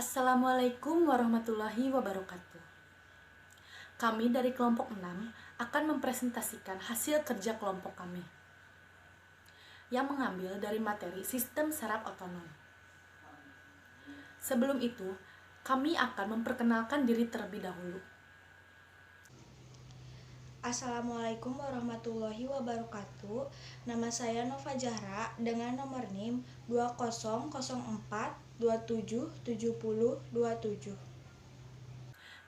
Assalamualaikum warahmatullahi wabarakatuh. Kami dari kelompok 6 akan mempresentasikan hasil kerja kelompok kami yang mengambil dari materi sistem saraf otonom. Sebelum itu, kami akan memperkenalkan diri terlebih dahulu. Assalamualaikum warahmatullahi wabarakatuh. Nama saya Nova Zahra dengan nomor NIM 2004277027.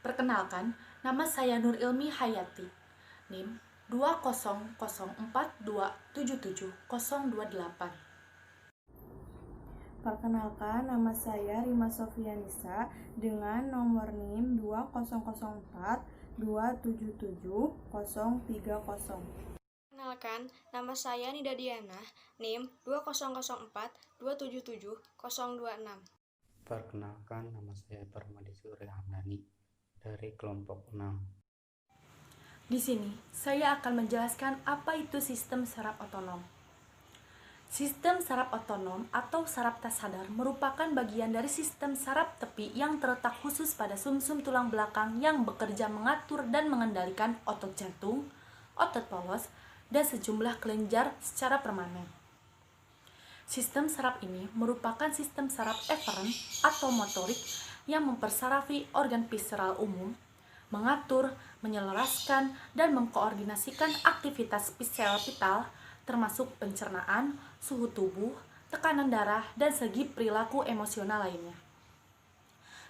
Perkenalkan, nama saya Nur Ilmi Hayati, NIM 20042777028. Perkenalkan, nama saya Rima Sofianisa dengan nomor NIM 2004277030. Perkenalkan, nama saya Nida Diana, NIM 20042777026. Perkenalkan, nama saya Parmadi Surya Hamdani dari kelompok 6. Di sini, saya akan menjelaskan apa itu sistem saraf otonom. Sistem saraf otonom atau saraf tak sadar merupakan bagian dari sistem saraf tepi yang terletak khusus pada sumsum tulang belakang yang bekerja mengatur dan mengendalikan otot jantung, otot polos, dan sejumlah kelenjar secara permanen. Sistem saraf ini merupakan sistem saraf eferen atau motorik yang mempersarafi organ visceral umum, mengatur, menyelaraskan, dan mengkoordinasikan aktivitas visceral vital termasuk pencernaan, suhu tubuh, tekanan darah, dan segi perilaku emosional lainnya.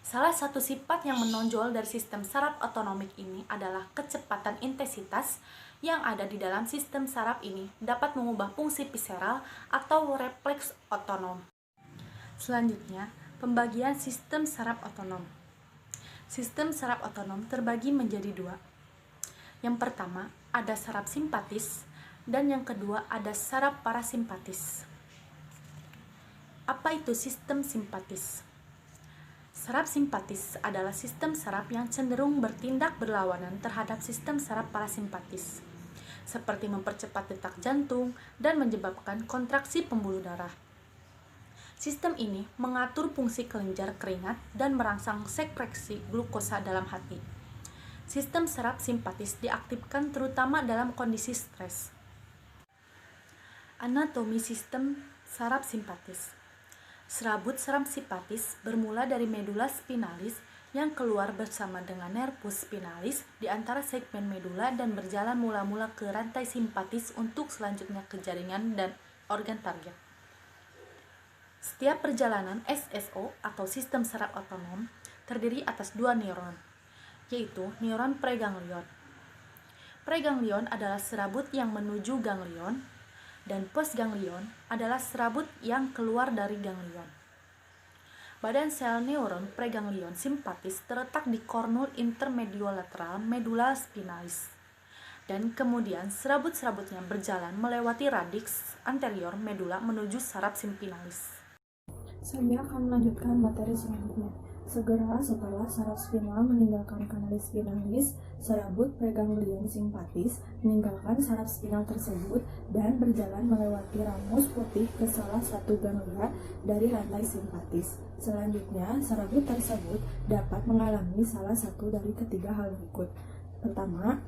Salah satu sifat yang menonjol dari sistem saraf otonomik ini adalah kecepatan intensitas yang ada di dalam sistem saraf ini dapat mengubah fungsi visceral atau refleks otonom. Selanjutnya, pembagian sistem saraf otonom. Sistem saraf otonom terbagi menjadi dua. Yang pertama, ada saraf simpatis, dan yang kedua ada saraf parasimpatis. Apa itu sistem simpatis? Saraf simpatis adalah sistem saraf yang cenderung bertindak berlawanan terhadap sistem saraf parasimpatis, seperti mempercepat detak jantung dan menyebabkan kontraksi pembuluh darah. Sistem ini mengatur fungsi kelenjar keringat dan merangsang sekresi glukosa dalam hati. Sistem saraf simpatis diaktifkan terutama dalam kondisi stres. Anatomi sistem saraf simpatis. Serabut saraf simpatis bermula dari medula spinalis yang keluar bersama dengan nervus spinalis di antara segmen medula dan berjalan mula-mula ke rantai simpatis untuk selanjutnya ke jaringan dan organ target. Setiap perjalanan SSO atau sistem saraf otonom terdiri atas dua neuron, yaitu neuron preganglion. Preganglion adalah serabut yang menuju ganglion, dan postganglion adalah serabut yang keluar dari ganglion. Badan sel neuron preganglion simpatis terletak di kornul intermediolateral medula spinalis, dan kemudian serabut-serabutnya berjalan melewati radix anterior medula menuju saraf spinalis. Saya akan melanjutkan materi selanjutnya. Segera setelah saraf spinal meninggalkan kanalis spinalis, serabut preganglion simpatis meninggalkan saraf spinal tersebut dan berjalan melewati ramus putih ke salah satu ganglia dari rantai simpatis. Selanjutnya, serabut tersebut dapat mengalami salah satu dari ketiga hal berikut. Pertama,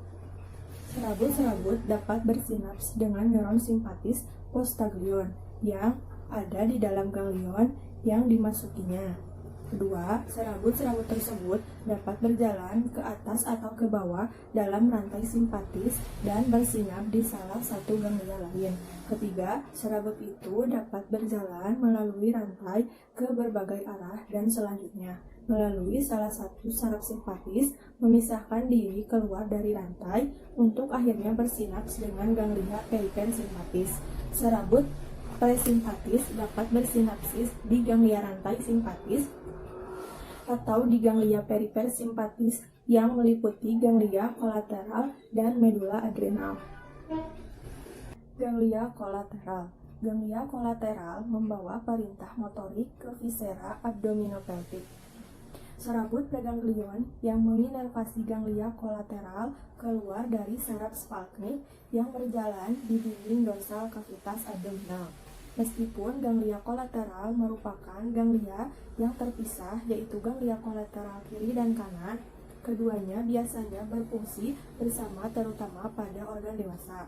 serabut-serabut dapat bersinaps dengan neuron simpatis postganglion yang ada di dalam ganglion yang dimasukinya. Kedua, serabut-serabut tersebut dapat berjalan ke atas atau ke bawah dalam rantai simpatis dan bersinap di salah satu ganglia lain. Ketiga, serabut itu dapat berjalan melalui rantai ke berbagai arah dan selanjutnya melalui salah satu saraf simpatis memisahkan diri keluar dari rantai untuk akhirnya bersinaps dengan ganglia perifer simpatis. Serabut presimpatis dapat bersinapsis di ganglia rantai simpatis atau di ganglia perifer simpatis yang meliputi ganglia kolateral dan medula adrenal. Ganglia kolateral. Ganglia kolateral membawa perintah motorik ke viscera abdominopelvic. Serabut preganglion yang menginervasi ganglia kolateral keluar dari saraf spalknik yang berjalan di dinding dorsal kavitas abdominal. Meskipun ganglia kolateral merupakan ganglia yang terpisah, yaitu ganglia kolateral kiri dan kanan, keduanya biasanya berfungsi bersama terutama pada organ dewasa.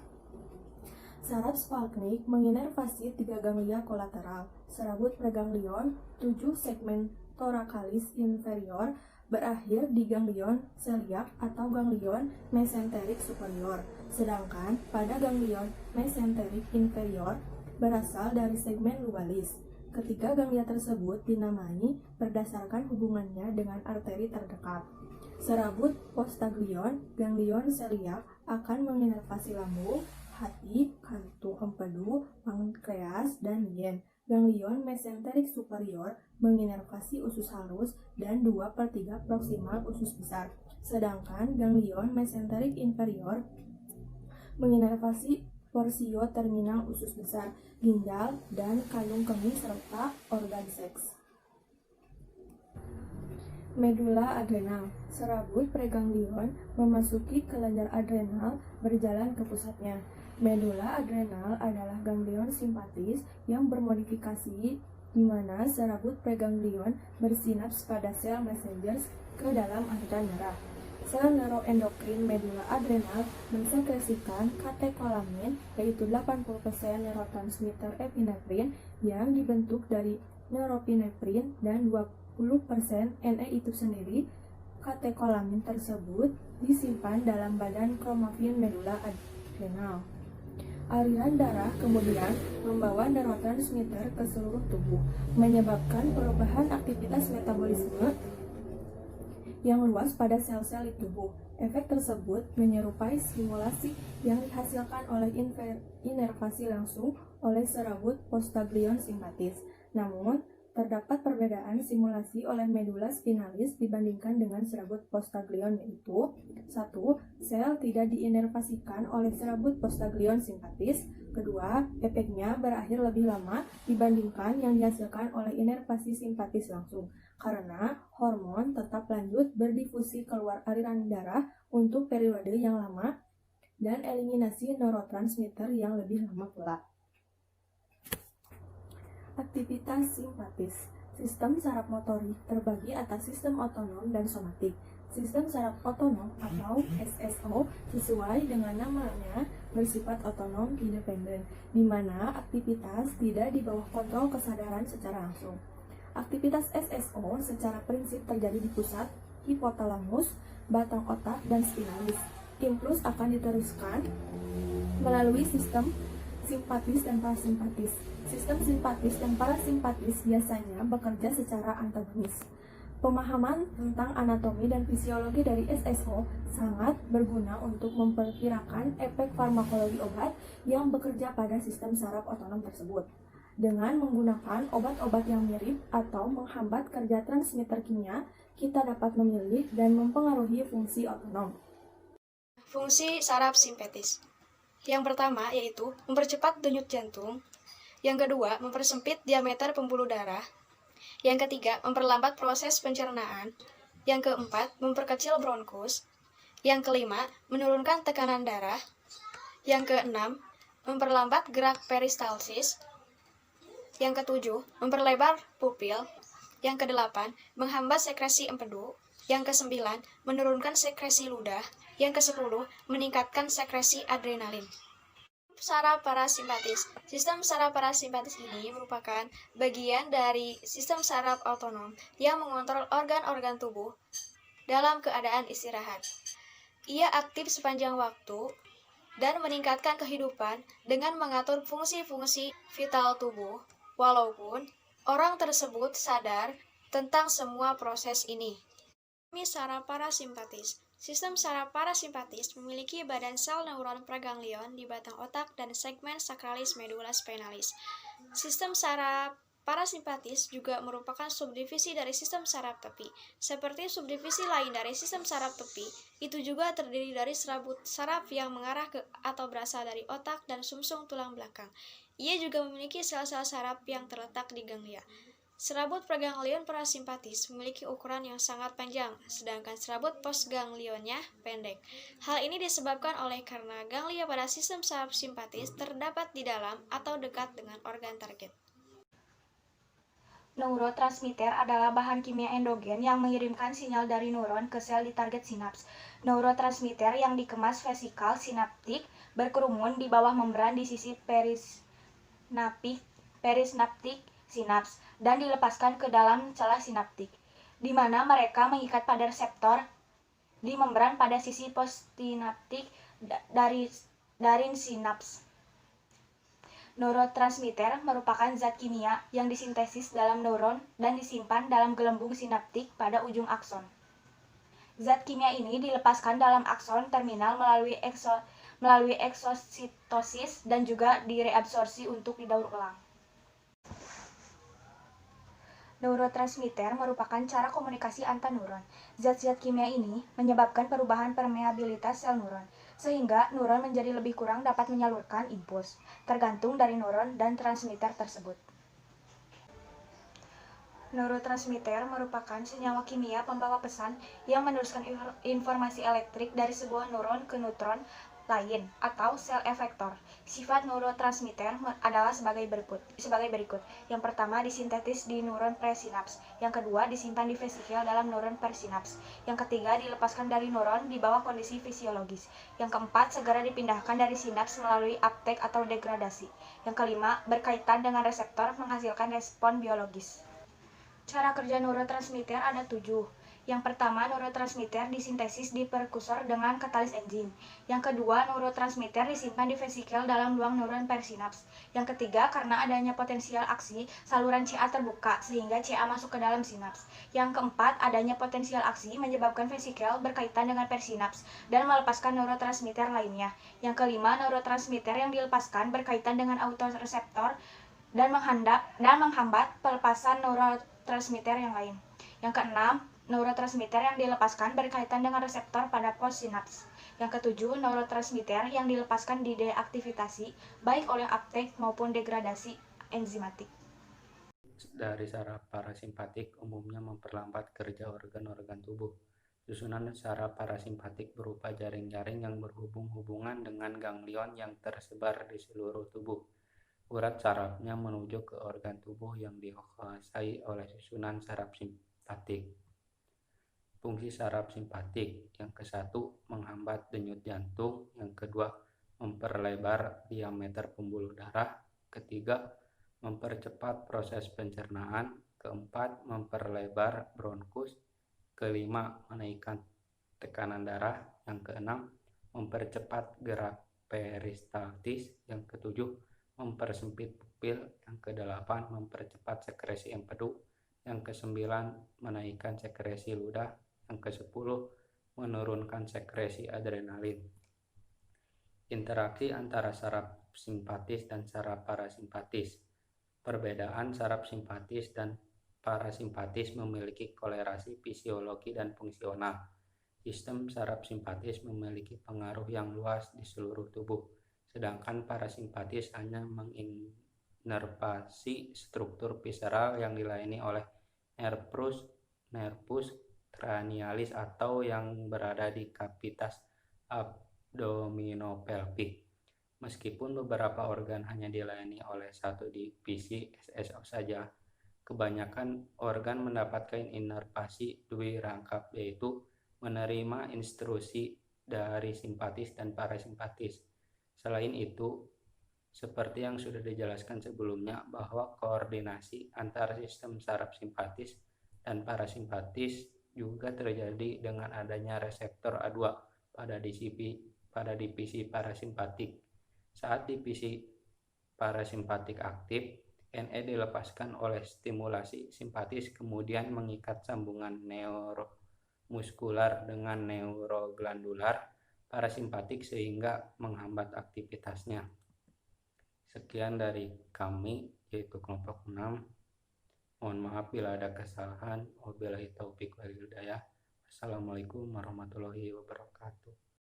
Saraf Spalknik menginervasi 3 ganglia kolateral, serabut preganglion, 7 segmen thoracalis inferior, berakhir di ganglion celiac atau ganglion mesenterik superior, sedangkan pada ganglion mesenterik inferior berasal dari segmen lubalis. Ketiga ganglia tersebut dinamai berdasarkan hubungannya dengan arteri terdekat. Serabut postaglion, ganglion celiac akan menginervasi lambung, hati, kantung empedu, pankreas, dan yen. Ganglion mesenterik superior menginervasi usus halus dan 2/3 proksimal usus besar. Sedangkan ganglion mesenterik inferior menginervasi porsio terminal usus besar, ginjal, dan kandung kemih serta organ seks. Medula adrenal. Serabut preganglion memasuki kelenjar adrenal berjalan ke pusatnya. Medula adrenal adalah ganglion simpatis yang bermodifikasi di mana serabut preganglion bersinaps pada sel messengers ke dalam aliran darah. Sel neuroendokrin medula adrenal mensekresikan katekolamin, yaitu 80% neurotransmitter epinefrin yang dibentuk dari neuropinefrin dan 20% Ne itu sendiri. Katekolamin tersebut disimpan dalam badan kromafin medula adrenal. Aliran darah kemudian membawa neurotransmitter ke seluruh tubuh, menyebabkan perubahan aktivitas metabolisme yang luas pada sel-sel di tubuh. Efek tersebut menyerupai stimulasi yang dihasilkan oleh inervasi langsung oleh serabut postaglion simpatis. Namun, terdapat perbedaan simulasi oleh medula spinalis dibandingkan dengan serabut postaglion, yaitu 1. Sel tidak diinervasikan oleh serabut postaglion simpatis. 2. Efeknya berakhir lebih lama dibandingkan yang dihasilkan oleh inervasi simpatis langsung, karena hormon tetap lanjut berdifusi keluar aliran darah untuk periode yang lama dan eliminasi neurotransmitter yang lebih lama pula. Aktivitas simpatis. Sistem saraf motorik terbagi atas sistem otonom dan somatik. Sistem saraf otonom atau SSO sesuai dengan namanya bersifat otonom independen, di mana aktivitas tidak di bawah kontrol kesadaran secara langsung. Aktivitas SSO secara prinsip terjadi di pusat, hipotalamus, batang otak, dan spinalis. Impuls akan diteruskan melalui sistem simpatis dan parasimpatis. Sistem simpatis dan parasimpatis biasanya bekerja secara antagonis. Pemahaman tentang anatomi dan fisiologi dari SSO sangat berguna untuk memperkirakan efek farmakologi obat yang bekerja pada sistem saraf otonom tersebut. Dengan menggunakan obat-obat yang mirip atau menghambat kerja transmitter kimia, kita dapat memilih dan mempengaruhi fungsi otonom. Fungsi saraf simpatis. Yang pertama yaitu mempercepat denyut jantung. Yang kedua, mempersempit diameter pembuluh darah. Yang ketiga, memperlambat proses pencernaan. Yang keempat, memperkecil bronkus. Yang kelima, menurunkan tekanan darah. Yang keenam, memperlambat gerak peristalsis. Yang ketujuh, memperlebar pupil. Yang kedelapan, menghambat sekresi empedu. Yang kesembilan, menurunkan sekresi ludah. Yang kesepuluh, meningkatkan sekresi adrenalin. Saraf parasimpatis. Sistem saraf parasimpatis ini merupakan bagian dari sistem saraf otonom yang mengontrol organ-organ tubuh dalam keadaan istirahat. Ia aktif sepanjang waktu dan meningkatkan kehidupan dengan mengatur fungsi-fungsi vital tubuh, walaupun orang tersebut sadar tentang semua proses ini. Saraf parasimpatis. Sistem saraf parasimpatis memiliki badan sel neuron preganglion di batang otak dan segmen sakralis medula spinalis. Sistem saraf parasimpatis juga merupakan subdivisi dari sistem saraf tepi. Seperti subdivisi lain dari sistem saraf tepi, itu juga terdiri dari serabut saraf yang mengarah ke atau berasal dari otak dan sumsum tulang belakang. Ia juga memiliki sel-sel saraf yang terletak di ganglia. Serabut preganglion parasimpatis memiliki ukuran yang sangat panjang, sedangkan serabut postganglionnya pendek. Hal ini disebabkan oleh karena ganglia pada sistem saraf simpatis terdapat di dalam atau dekat dengan organ target. Neurotransmitter adalah bahan kimia endogen yang mengirimkan sinyal dari neuron ke sel di target sinaps. Neurotransmitter yang dikemas vesikel sinaptik berkerumun di bawah membran di sisi perisnaptik sinaps dan dilepaskan ke dalam celah sinaptik, di mana mereka mengikat pada reseptor di membran pada sisi postsinaptik dari sinaps. Neurotransmitter merupakan zat kimia yang disintesis dalam neuron dan disimpan dalam gelembung sinaptik pada ujung akson. Zat kimia ini dilepaskan dalam akson terminal melalui eksositosis dan juga direabsorpsi untuk didaur ulang. Neurotransmitter merupakan cara komunikasi antar neuron. Zat-zat kimia ini menyebabkan perubahan permeabilitas sel neuron, sehingga neuron menjadi lebih kurang dapat menyalurkan impuls, tergantung dari neuron dan transmitter tersebut. Neurotransmitter merupakan senyawa kimia pembawa pesan yang meneruskan informasi elektrik dari sebuah neuron ke neutron lain atau sel efektor. Sifat neurotransmitter adalah sebagai berikut. Yang pertama, disintetis di neuron presinaps. Yang kedua, disimpan di vesikel dalam neuron persinaps. Yang ketiga, dilepaskan dari neuron di bawah kondisi fisiologis. Yang keempat, segera dipindahkan dari sinaps melalui uptake atau degradasi. Yang kelima, berkaitan dengan reseptor menghasilkan respon biologis. Cara kerja neurotransmitter ada 7. Yang pertama, neurotransmitter disintesis di perkusor dengan katalis enzim. Yang kedua, neurotransmitter disimpan di vesikel dalam ruang neuron persinaps. Yang ketiga, karena adanya potensial aksi, saluran CA terbuka sehingga CA masuk ke dalam sinaps. Yang keempat, adanya potensial aksi menyebabkan vesikel berkaitan dengan persinaps dan melepaskan neurotransmitter lainnya. Yang kelima, neurotransmitter yang dilepaskan berkaitan dengan autoreseptor dan menghambat pelepasan neurotransmitter yang lain. Yang keenam, neurotransmitter yang dilepaskan berkaitan dengan reseptor pada postsinaps. Yang ketujuh, neurotransmitter yang dilepaskan dideaktivasi baik oleh uptake maupun degradasi enzimatik. Dari saraf parasimpatik umumnya memperlambat kerja organ-organ tubuh. Susunan saraf parasimpatik berupa jaring-jaring yang berhubungan dengan ganglion yang tersebar di seluruh tubuh. Urat sarafnya menuju ke organ tubuh yang dikuasai oleh susunan saraf simpatik. Fungsi saraf simpatik yang ke-1 menghambat denyut jantung, yang kedua memperlebar diameter pembuluh darah, ketiga mempercepat proses pencernaan, keempat memperlebar bronkus, kelima menaikkan tekanan darah, yang keenam mempercepat gerak peristaltis, yang ketujuh mempersempit pupil, yang kedelapan mempercepat sekresi empedu, yang kesembilan menaikkan sekresi ludah, yang kesepuluh menurunkan sekresi adrenalin. Interaksi antara saraf simpatis dan saraf parasimpatis. Perbedaan saraf simpatis dan parasimpatis memiliki kolerasi fisiologi dan fungsional. Sistem saraf simpatis memiliki pengaruh yang luas di seluruh tubuh, sedangkan parasimpatis hanya menginervasi struktur visceral yang dilayani oleh nervus cranialis atau yang berada di kavitas abdominopelvic. Meskipun beberapa organ hanya dilayani oleh satu divisi SSO saja, kebanyakan organ mendapatkan inervasi dwirangkap, yaitu menerima instruksi dari simpatis dan parasimpatis. Selain itu, seperti yang sudah dijelaskan sebelumnya, bahwa koordinasi antara sistem saraf simpatis dan parasimpatis juga terjadi dengan adanya reseptor A2 pada divisi parasimpatik. Saat divisi parasimpatik aktif, NE dilepaskan oleh stimulasi simpatis, kemudian mengikat sambungan neuromuskular dengan neuroglandular parasimpatik sehingga menghambat aktivitasnya. Sekian dari kami, yaitu kelompok 6. Mohon maaf bila ada kesalahan. Wabillahi taufik wal hidayah. Assalamualaikum warahmatullahi wabarakatuh.